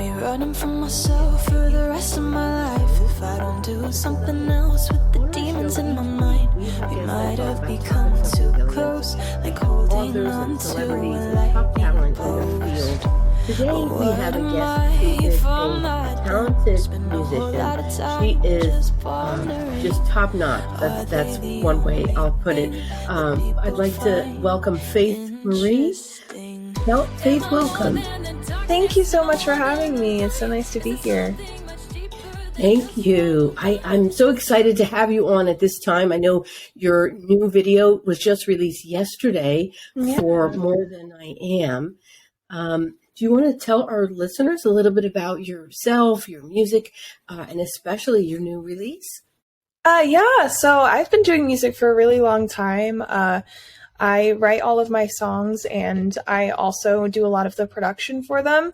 be running from myself for the rest of my life. If I don't do something else with the demons in my mind, we might have become too close, like holding on to a lightning post. Today we have a guest who is a talented musician. She is just top notch. That's one way I'll put it. I'd like to welcome Faith Marie. Faith, welcome. Thank you so much for having me. It's so nice to be here. Thank you. I'm so excited to have you on at this time. I know your new video was just released yesterday for More Than I Am. Do you want to tell our listeners a little bit about yourself, your music, and especially your new release? So I've been doing music for a really long time. I write all of my songs, and I also do a lot of the production for them.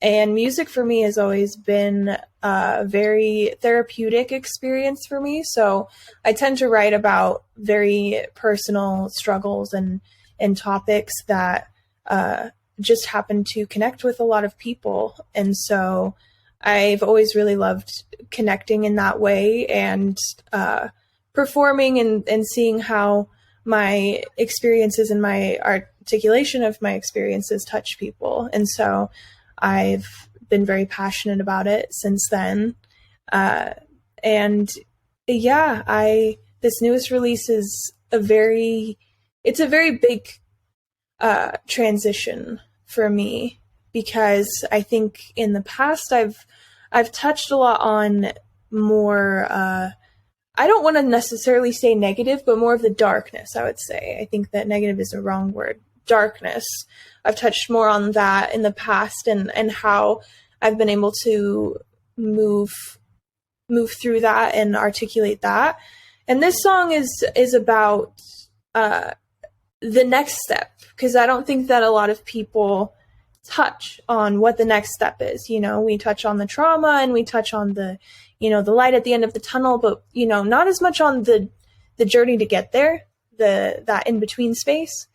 And music for me has always been a very therapeutic experience for me. So I tend to write about very personal struggles and topics that just happen to connect with a lot of people. And so I've always really loved connecting in that way and performing and seeing how my experiences and my articulation of my experiences touch people. And so I've been very passionate about it since then. This newest release is a very big transition for me, because I think in the past I've touched a lot on more, I don't want to necessarily say negative, but more of the darkness, I would say. I think that negative is the wrong word. Darkness. I've touched more on that in the past and how I've been able to move through that and articulate that. And this song is about the next step, because I don't think that a lot of people touch on what the next step is. You know, we touch on the trauma and we touch on the light at the end of the tunnel, but, not as much on the journey to get there, that in-between space.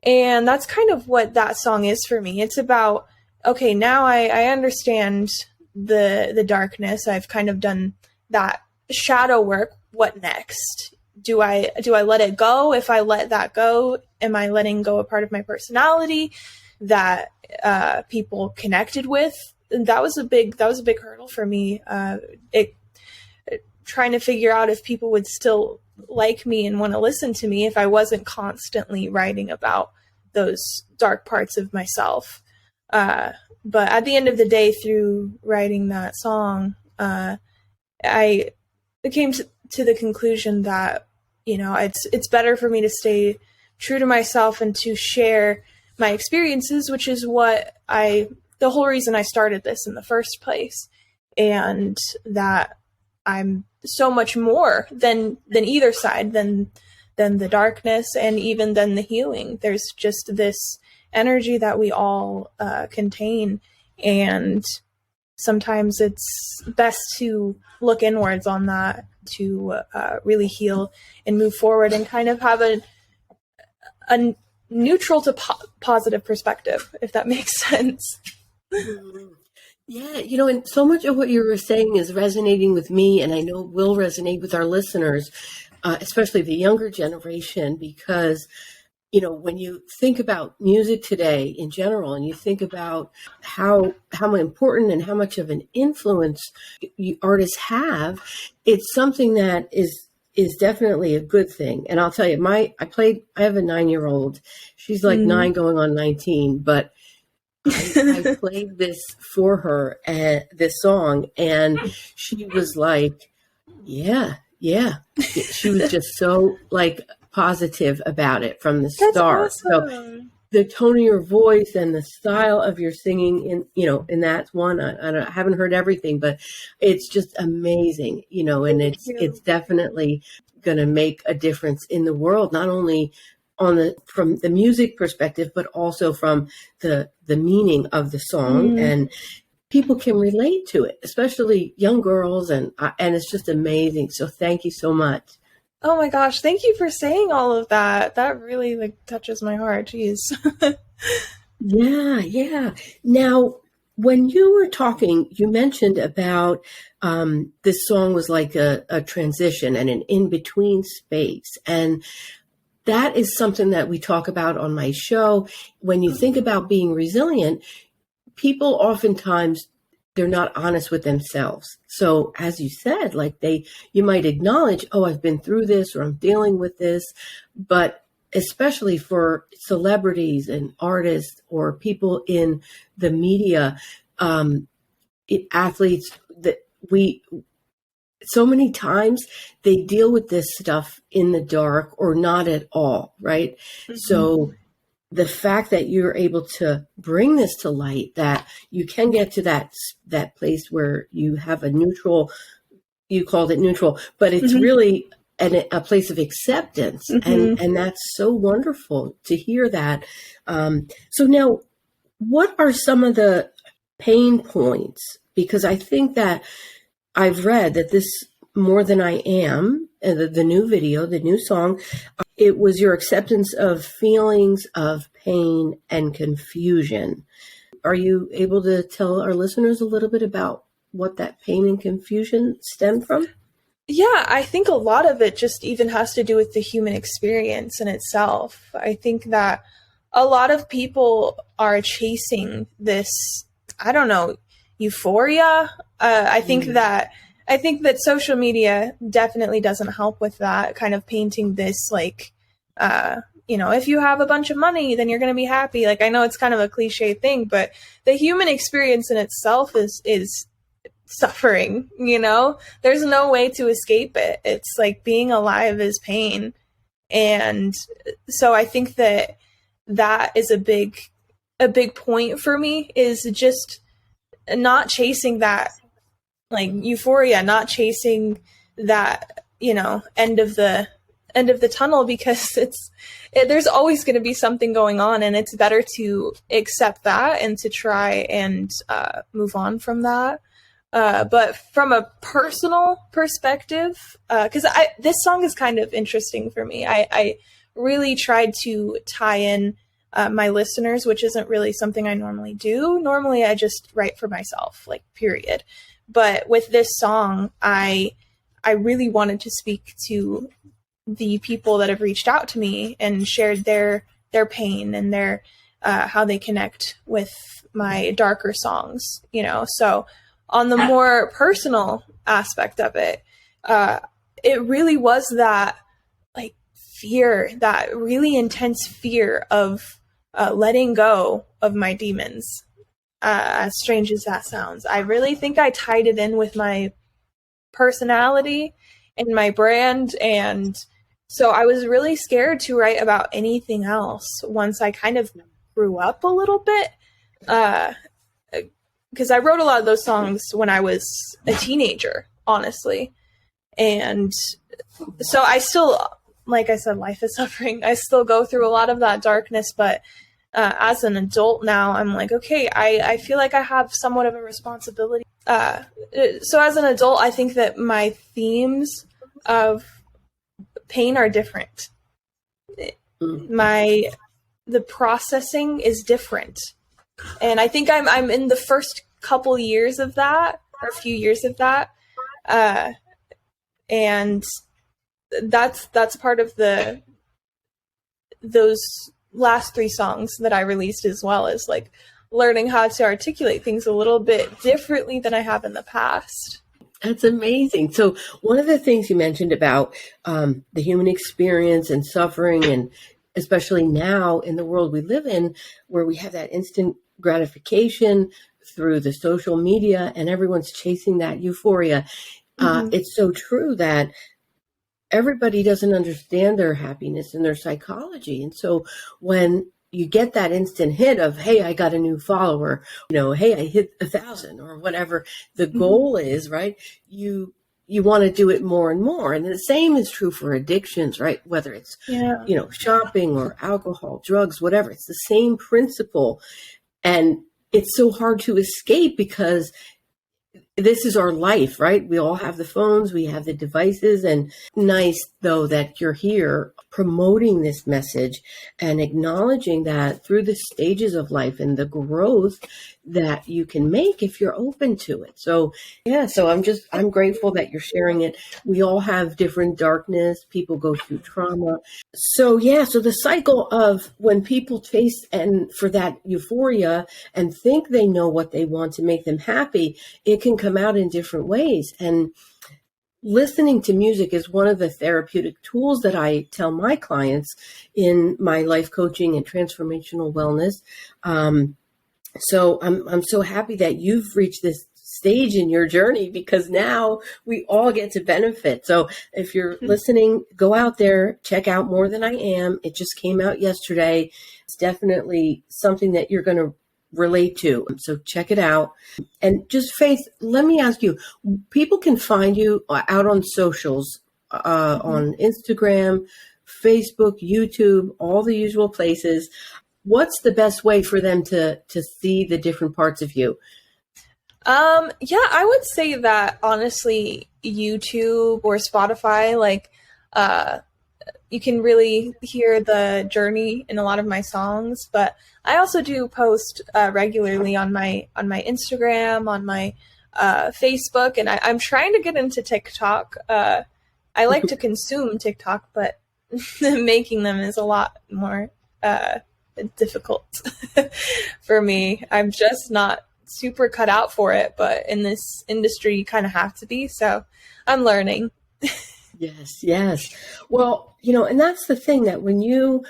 And that's kind of what that song is for me. It's about, okay, now I understand the darkness. I've kind of done that shadow work. What next? Do I let it go? If I let that go, am I letting go a part of my personality that people connected with? And that was a big hurdle for me. Trying to figure out if people would still like me and want to listen to me if I wasn't constantly writing about those dark parts of myself. But at the end of the day, through writing that song, I came to the conclusion that, it's better for me to stay true to myself and to share my experiences, which is the whole reason I started this in the first place. And that I'm so much more than either side, than the darkness and even than the healing. There's just this energy that we all contain. And sometimes it's best to look inwards on that to really heal and move forward and kind of have a neutral to positive perspective, if that makes sense. Yeah, and so much of what you were saying is resonating with me, and I know will resonate with our listeners, especially the younger generation, because, when you think about music today in general, and you think about how important and how much of an influence artists have, it's something that is definitely a good thing. And I'll tell you, I have a 9-year-old. She's like 9 going on 19, but I played this for her, this song, and she was like, yeah. She was just so positive about it from the start. That's awesome. So the tone of your voice and the style of your singing in that one, I haven't heard everything, but it's just amazing, and it's definitely going to make a difference in the world, not only from the music perspective, but also from the meaning of the song, and people can relate to it, especially young girls, and it's just amazing. So thank you so much. Oh my gosh, thank you for saying all of that. That really touches my heart. Jeez. Yeah. Now, when you were talking, you mentioned about this song was like a transition and an in-between space. And that is something that we talk about on my show. When you think about being resilient, people oftentimes, they're not honest with themselves. So as you said, like you might acknowledge, oh, I've been through this or I'm dealing with this, but especially for celebrities and artists or people in the media, athletes, that so many times they deal with this stuff in the dark or not at all, right? Mm-hmm. So the fact that you're able to bring this to light, that you can get to that place where you have a neutral, you called it neutral, but it's mm-hmm. really a place of acceptance. Mm-hmm. And that's so wonderful to hear that. So now, what are some of the pain points? Because I think that I've read that this More Than I Am, the new video, the new song, it was your acceptance of feelings of pain and confusion. Are you able to tell our listeners a little bit about what that pain and confusion stemmed from? Yeah, I think a lot of it just even has to do with the human experience in itself. I think that a lot of people are chasing this, I don't know, euphoria. I think that social media definitely doesn't help with that, kind of painting this like, if you have a bunch of money, then you're going to be happy. Like, I know it's kind of a cliche thing, but the human experience in itself is suffering, there's no way to escape it. It's like being alive is pain. And so I think that is a big point for me, is just not chasing that like euphoria, not chasing that, end of the tunnel, because there's always going to be something going on, and it's better to accept that and to try and move on from that. But from a personal perspective, because this song is kind of interesting for me. I really tried to tie in my listeners, which isn't really something I normally do. Normally, I just write for myself, like, period. But with this song, I really wanted to speak to the people that have reached out to me and shared their pain and their how they connect with my darker songs, So on the more personal aspect of it, it really was that like fear, that really intense fear of letting go of my demons. As strange as that sounds, I really think I tied it in with my personality and my brand. And so I was really scared to write about anything else once I kind of grew up a little bit. Because I wrote a lot of those songs when I was a teenager, honestly. And so I still, like I said, life is suffering. I still go through a lot of that darkness, but as an adult now, I'm like, okay, I feel like I have somewhat of a responsibility. So as an adult, I think that my themes of pain are different. The processing is different. And I think I'm in the first couple years of that, or a few years of that. And that's part of those last 3 songs that I released, as well as like learning how to articulate things a little bit differently than I have in the past. That's amazing. So one of the things you mentioned about the human experience and suffering, and especially now in the world we live in, where we have that instant gratification through the social media and everyone's chasing that euphoria. Mm-hmm. It's so true that everybody doesn't understand their happiness and their psychology. And so when you get that instant hit of, hey, I got a new follower, hey, I hit 1,000 or whatever the goal is, right? You want to do it more and more. And the same is true for addictions, right? Whether it's, shopping or alcohol, drugs, whatever, it's the same principle. And it's so hard to escape because this is our life, right? We all have the phones, we have the devices, and nice though that you're here promoting this message and acknowledging that through the stages of life and the growth that you can make if you're open to it. So yeah, so I'm grateful that you're sharing it. We all have different darkness. People go through trauma. So yeah, so the cycle of when people chase and for that euphoria and think they know what they want to make them happy, it can come out in different ways. And listening to music is one of the therapeutic tools that I tell my clients in my life coaching and transformational wellness. So I'm so happy that you've reached this stage in your journey, because now we all get to benefit. So if you're listening, go out there, check out More Than I Am. It just came out yesterday. It's definitely something that you're going to relate to. So check it out. And just Faith, let me ask you, people can find you out on socials, on Instagram, Facebook, YouTube, all the usual places. What's the best way for them to see the different parts of you? Yeah, I would say that honestly, YouTube or Spotify, like, you can really hear the journey in a lot of my songs, but I also do post regularly on my Instagram, on my Facebook, and I'm trying to get into TikTok. I like to consume TikTok, but making them is a lot more difficult for me. I'm just not super cut out for it, but in this industry, you kind of have to be. So I'm learning. Yes. Well, and that's the thing, that when you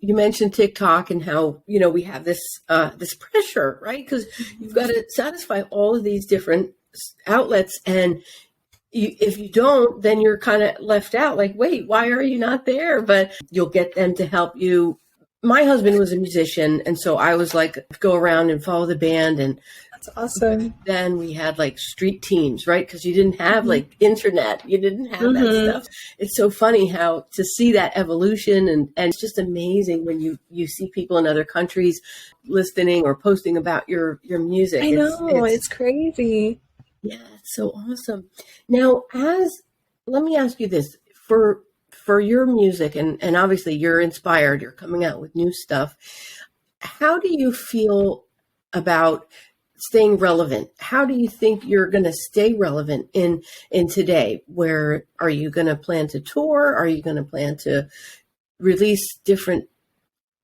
mentioned TikTok and how, we have this pressure, right? Because you've got to satisfy all of these different outlets. And if you don't, then you're kind of left out, like, wait, why are you not there? But you'll get them to help you. My husband was a musician, and so I was like, go around and follow the band. And that's awesome. Then we had like street teams, right? Because you didn't have like internet. You didn't have that stuff. It's so funny how to see that evolution, and it's just amazing when you see people in other countries listening or posting about your music. I know, it's crazy. Yeah, it's so awesome. Now, let me ask you this, for your music, and obviously you're inspired, you're coming out with new stuff. How do you feel about staying relevant? How do you think you're going to stay relevant in today? Where are you going to plan to tour? Are you going to plan to release different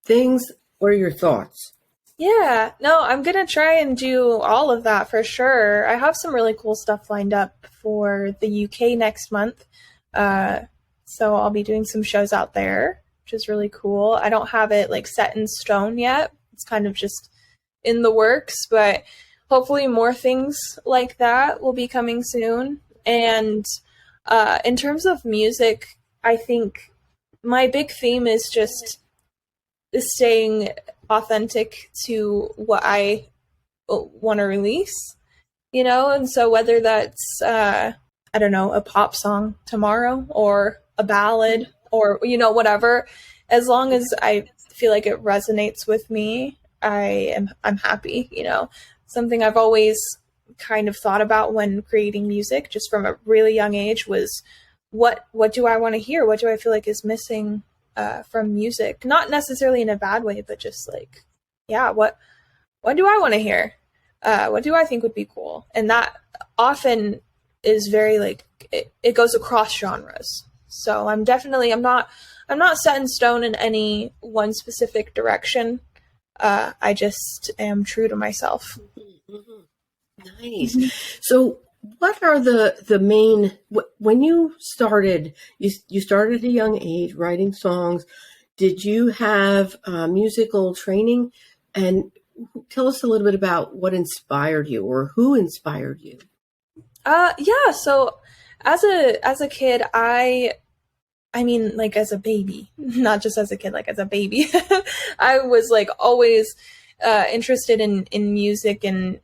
things? What are your thoughts? Yeah, no, I'm going to try and do all of that for sure. I have some really cool stuff lined up for the UK next month. So I'll be doing some shows out there, which is really cool. I don't have it like set in stone yet. It's kind of just in the works, but hopefully more things like that will be coming soon. And in terms of music, I think my big theme is just staying authentic to what I want to release, and so whether that's, I don't know, a pop song tomorrow or a ballad or, whatever, as long as I feel like it resonates with me, I'm happy. Something I've always kind of thought about when creating music, just from a really young age, was what do I want to hear? What do I feel like is missing from music? Not necessarily in a bad way, but just like, yeah, what do I want to hear? What do I think would be cool? And that often is very like, it goes across genres. So I'm not set in stone in any one specific direction. I just am true to myself. Nice. So what are the main, when you started at a young age writing songs, did you have musical training? And tell us a little bit about what inspired you, or who inspired you. Yeah. So as a kid, I mean, like as a baby, not just as a kid, like as a baby, I was like always interested in music and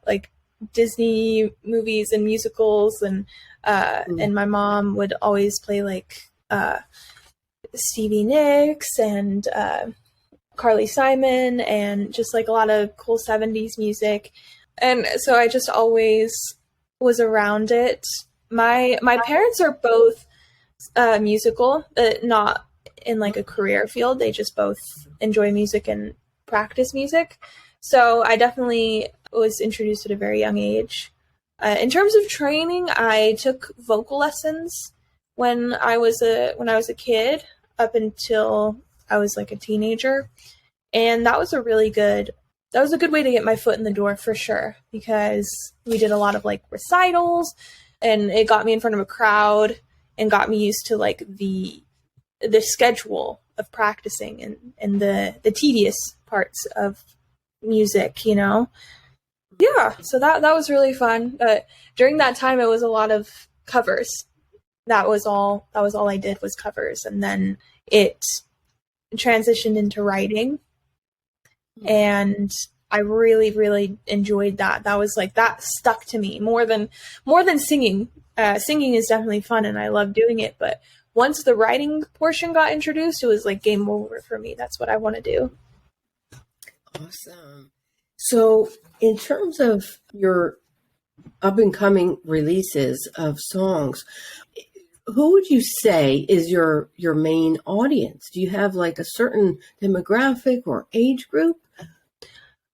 like Disney movies and musicals, and my mom would always play like Stevie Nicks and Carly Simon, and just like a lot of cool 70s music. And so I just always was around it. My parents are both musical, not in like a career field. They just both enjoy music and practice music. So I definitely was introduced at a very young age. In terms of training, I took vocal lessons when I was a kid up until I was like a teenager, and that was a good way to get my foot in the door for sure, because we did a lot of like recitals, and it got me in front of a crowd and got me used to like the schedule of practicing and the tedious parts of music, you know. Yeah, so that was really fun. But during that time, it was a lot of covers. That was all I did was covers, and then it transitioned into writing, and I really, really enjoyed that. That was like, that stuck to me more than singing. Singing is definitely fun, and I love doing it. But once the writing portion got introduced, it was like game over for me. That's what I want to do. Awesome. So in terms of your up and coming releases of songs, who would you say is your main audience? Do you have like a certain demographic or age group?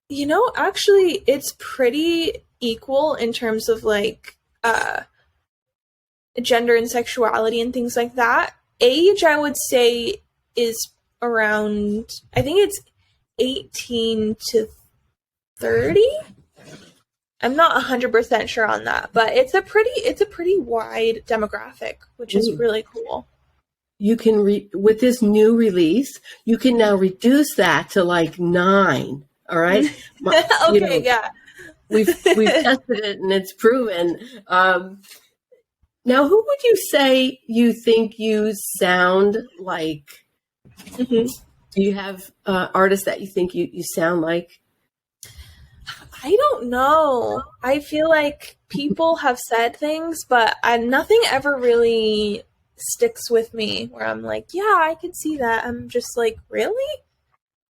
You know, actually, it's pretty equal in terms of like gender and sexuality and things like that. Age, I would say, is around, I think it's 18 to 30. I'm not 100% sure on that, but it's a pretty wide demographic, which is really cool. You can with this new release, you can now reduce that to like 9. All right. Okay, yeah. We've tested it and it's proven. Now, who would you say you think you sound like? Mm-hmm. Do you have artists that you think you sound like? I don't know. I feel like people have said things, but nothing ever really sticks with me where I'm like, yeah, I can see that. I'm just like, really?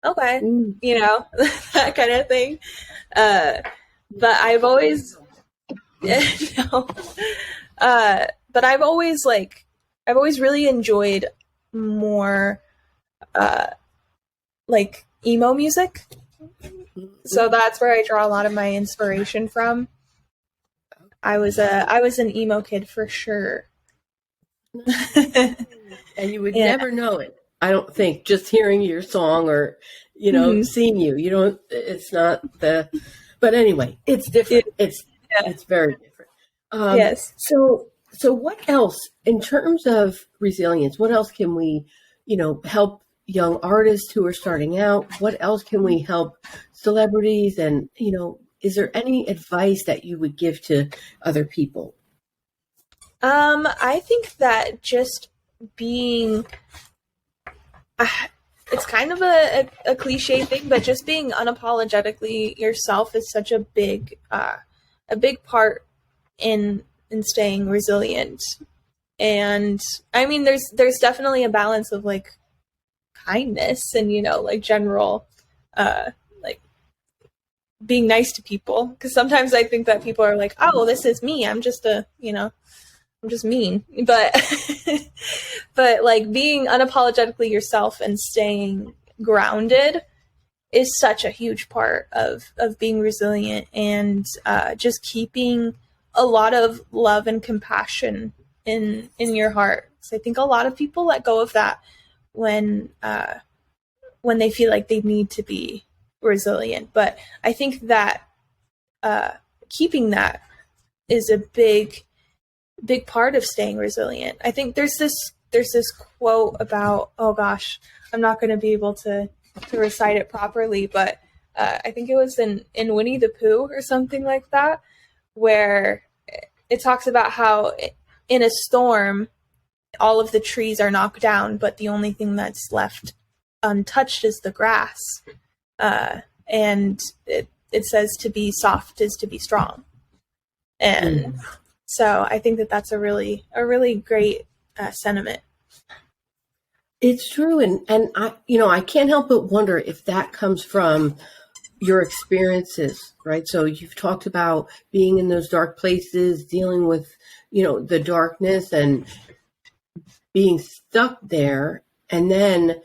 Okay. You know, that kind of thing. But I've always, no. But I've always really enjoyed more, like emo music. So that's where I draw a lot of my inspiration from. I was an emo kid for sure. And you would never know it, I don't think, just hearing your song or, seeing you. You don't, it's not but anyway, it's different. It's very different. Yes. So what else, in terms of resilience, what else can we, help young artists who are starting out? What else can we help celebrities? And, is there any advice that you would give to other people? I think that just being, it's kind of a cliche thing, but just being unapologetically yourself is such a big part in staying resilient. And I mean, there's definitely a balance of like kindness and, like general, like being nice to people. Cause sometimes I think that people are like, oh, this is me. I'm just I'm just mean, but like being unapologetically yourself and staying grounded is such a huge part of being resilient, and just keeping a lot of love and compassion in your heart. So I think a lot of people let go of that when they feel like they need to be resilient. But I think that keeping that is a big part of staying resilient. I think there's this quote about, oh gosh, I'm not going to be able to recite it properly, but I think it was in Winnie the Pooh or something like that, where it talks about how in a storm, all of the trees are knocked down, but the only thing that's left untouched is the grass. And it says to be soft is to be strong. And so I think that that's a really great sentiment. It's true. And I can't help but wonder if that comes from your experiences, right? So you've talked about being in those dark places, dealing with, the darkness and being stuck there, and then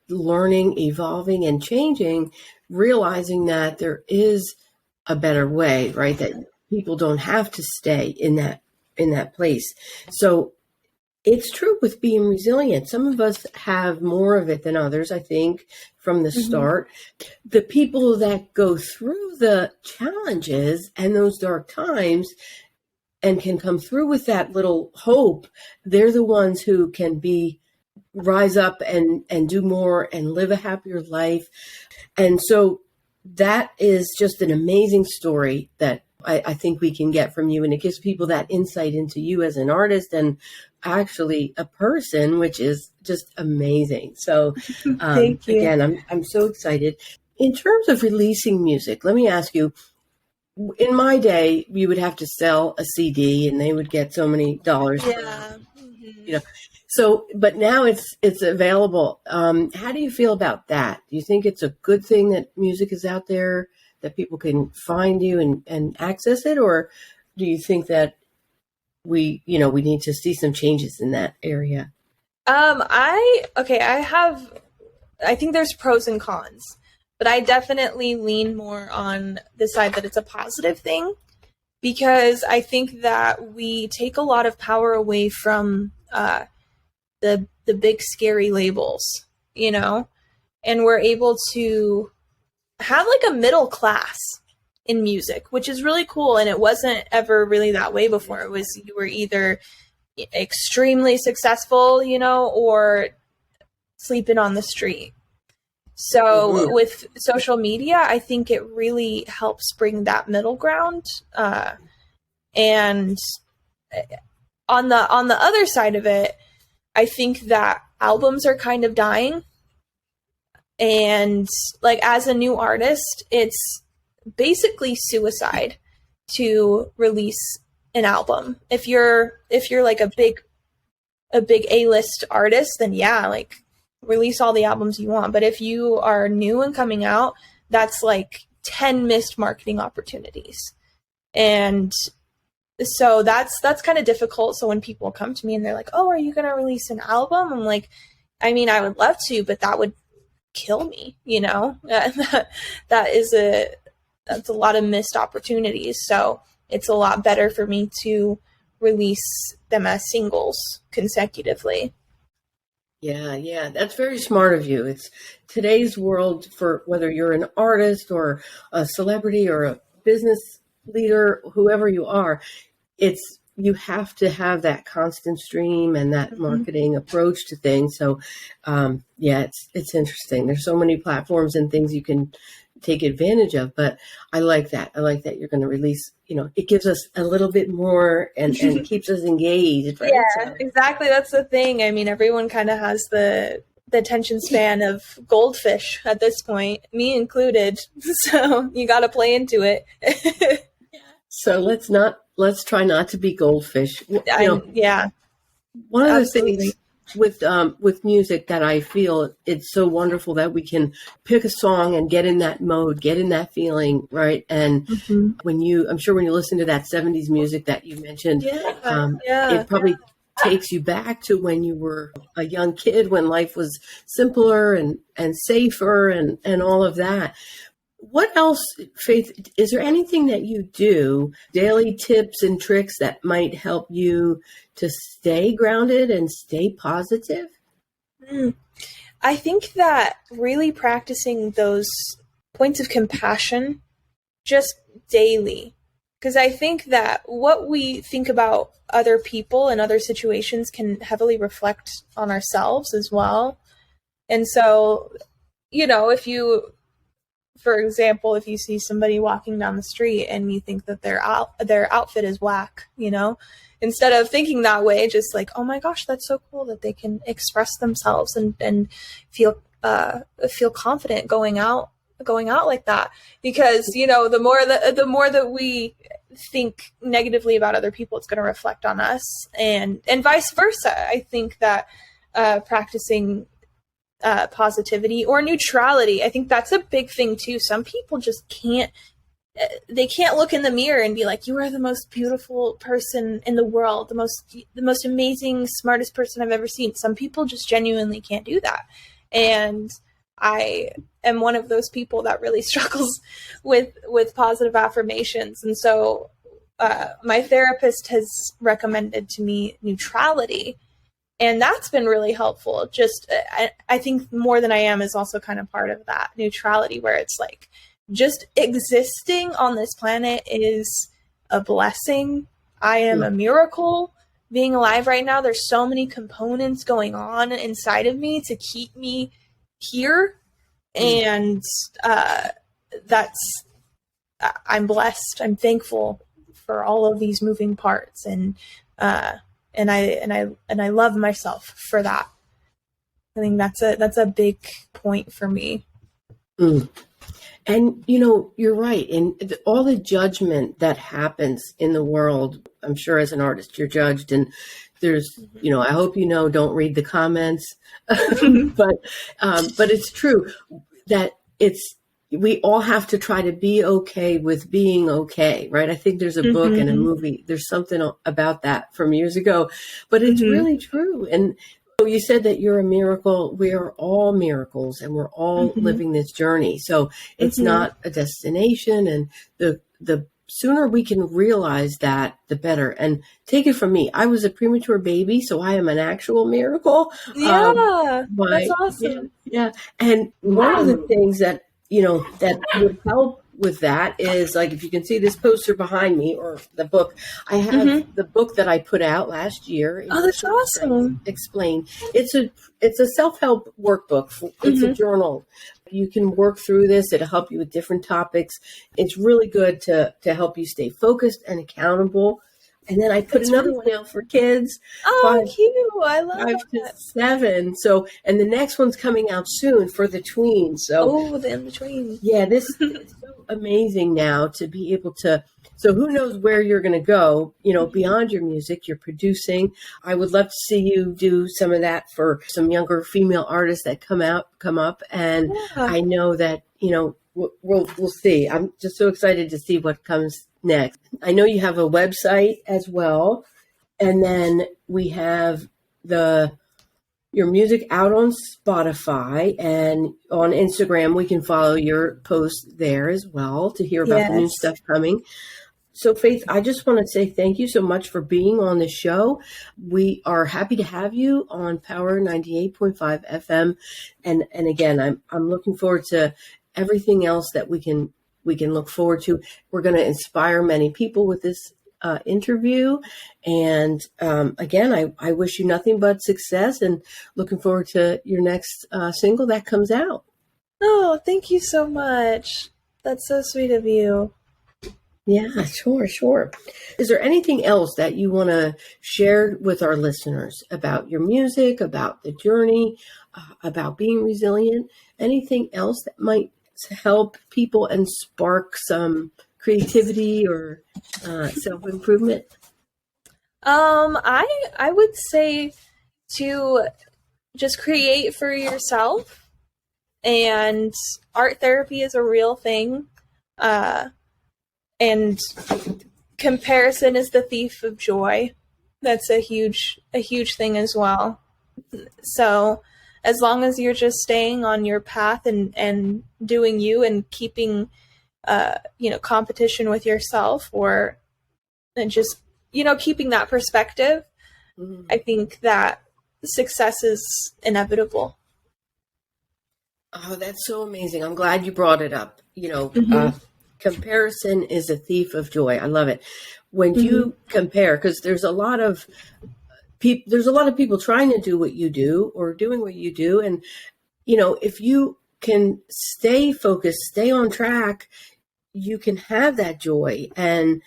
learning, evolving, and changing. realizing that there is a better way, right? That people don't have to stay in that place. So it's true with being resilient. Some of us have more of it than others, I think, from the start. The people that go through the challenges and those dark times and can come through with that little hope, they're the ones who can rise up and do more and live a happier life. And so that is just an amazing story that I think we can get from you. And it gives people that insight into you as an artist and actually a person, which is just amazing. So Thank you. again, I'm so excited. In terms of releasing music, let me ask you, in my day, you would have to sell a CD and they would get so many dollars. Yeah. You know, so, but now it's available. How do you feel about that? Do you think it's a good thing that music is out there, that people can find you and access it? Or do you think that we need to see some changes in that area? I think there's pros and cons, but I definitely lean more on the side that it's a positive thing, because I think that we take a lot of power away from the big scary labels, and we're able to have like a middle class in music, which is really cool. And it wasn't ever really that way before. It was, you were either extremely successful, or sleeping on the street. So with social media, I think it really helps bring that middle ground. And on the other side of it, I think that albums are kind of dying. And like, as a new artist, it's basically suicide to release an album. If you're like a big A-list artist, then yeah, like, release all the albums you want. But if you are new and coming out, that's like 10 missed marketing opportunities. And so that's kind of difficult. So when people come to me and they're like, "Oh, are you going to release an album?" I'm like, I mean, I would love to, but that would kill me, that's a lot of missed opportunities. So it's a lot better for me to release them as singles consecutively. Yeah, that's very smart of you. It's today's world, for whether you're an artist or a celebrity or a business leader, whoever you are, you have to have that constant stream and that marketing approach to things. So, it's interesting. There's so many platforms and things you can take advantage of, but I like that. I like that you're going to release, it gives us a little bit more and keeps us engaged. Right? Yeah, So. Exactly. That's the thing. I mean, everyone kind of has the attention span of goldfish at this point, me included. So you got to play into it. So let's try not to be goldfish. Yeah. One of Absolutely. the things with music that I feel it's so wonderful that we can pick a song and get in that mode, get in that feeling, right? And I'm sure when you listen to that 70s music that you mentioned, it probably takes you back to when you were a young kid, when life was simpler and safer and all of that. What else, Faith, is there anything that you do, daily tips and tricks that might help you to stay grounded and stay positive? I think that really practicing those points of compassion just daily, because I think that what we think about other people and other situations can heavily reflect on ourselves as well. And so, for example, if you see somebody walking down the street and you think that their outfit is whack, instead of thinking that way, just like, oh my gosh, that's so cool that they can express themselves and feel confident going out like that. Because, the more that we think negatively about other people, it's going to reflect on us, and vice versa. I think that practicing positivity or neutrality, I think that's a big thing too. Some people just can't look in the mirror and be like, you are the most beautiful person in the world, the most amazing, smartest person I've ever seen. Some people just genuinely can't do that. And I am one of those people that really struggles with positive affirmations. And so my therapist has recommended to me neutrality. And that's been really helpful. Just, I think more than I am is also kind of part of that neutrality, where it's like just existing on this planet is a blessing. I am a miracle. Being alive right now, there's so many components going on inside of me to keep me here. And I'm blessed. I'm thankful for all of these moving parts. And I love myself for that. I think that's a big point for me. And, you're right. And all the judgment that happens in the world, I'm sure as an artist, you're judged. And there's, I hope don't read the comments. but it's true that we all have to try to be okay with being okay, right? I think there's a book and a movie. There's something about that from years ago, but it's really true. And you said that you're a miracle. We are all miracles, and we're all living this journey. So it's not a destination, and the sooner we can realize that, the better. And take it from me, I was a premature baby, so I am an actual miracle. Yeah, that's awesome. Yeah. And one of the things that that would help with that is, like, if you can see this poster behind me, or the book, I have the book that I put out last year. Oh, that's awesome. Explain. It's a self-help workbook. It's a journal. You can work through this. It'll help you with different topics. It's really good to help you stay focused and accountable. And then I put another one out for kids. Oh, cute. I love 5 to 7. So, and the next one's coming out soon for the tweens. So, the in-between. Yeah, this is so amazing now to be able to. So who knows where you're going to go, beyond your music, you're producing. I would love to see you do some of that for some younger female artists that come up. And I know that, we'll see. I'm just so excited to see what comes next. I know you have a website as well. And then we have your music out on Spotify, and on Instagram. We can follow your posts there as well to hear about the new stuff coming. So Faith, I just want to say thank you so much for being on the show. We are happy to have you on Power 98.5 FM. And again, I'm looking forward to everything else that we can look forward to. We're going to inspire many people with this interview. And again, I wish you nothing but success, and looking forward to your next single that comes out. Oh, thank you so much. That's so sweet of you. Yeah, sure. Is there anything else that you want to share with our listeners about your music, about the journey, about being resilient? Anything else that might help people and spark some creativity or self-improvement? I would say to just create for yourself, and art therapy is a real thing. And comparison is the thief of joy. That's a huge thing as well. So as long as you're just staying on your path and doing you, and keeping, competition with yourself, and just, keeping that perspective, I think that success is inevitable. Oh, that's so amazing. I'm glad you brought it up. Comparison is a thief of joy. I love it. When you compare, because there's a lot of people trying to do what you do, or doing what you do. And, if you can stay focused, stay on track, you can have that joy. And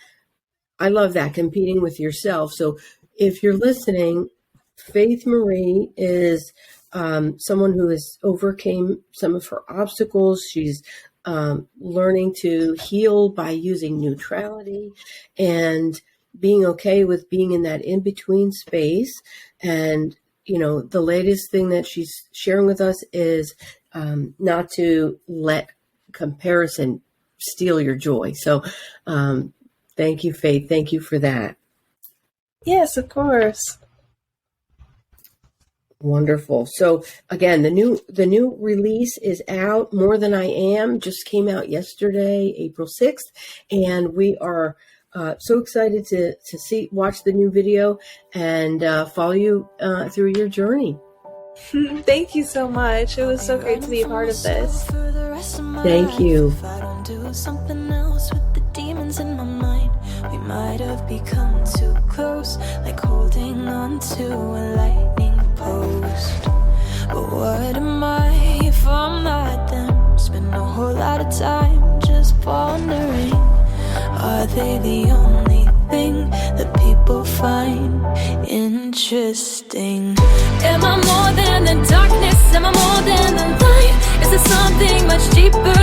I love that, competing with yourself. So if you're listening, Faith Marie is someone who has overcame some of her obstacles. She's learning to heal by using neutrality and being okay with being in that in-between space. And, the latest thing that she's sharing with us is not to let comparison steal your joy. So thank you, Faith. Thank you for that. Yes, of course. Wonderful. So again, the new release is out. More Than I Am just came out yesterday, April 6th, and we are so excited to watch the new video and follow you through your journey. Thank you so much. It was so great to be a part of this. Thank you. If I don't do something else with the demons in my mind, we might have become too close, like holding on to a lightning post. But what am I if I'm not them? Spend a whole lot of time just pondering. Are they the only thing that people find interesting? Am I more than the darkness? Am I more than the light? Is there something much deeper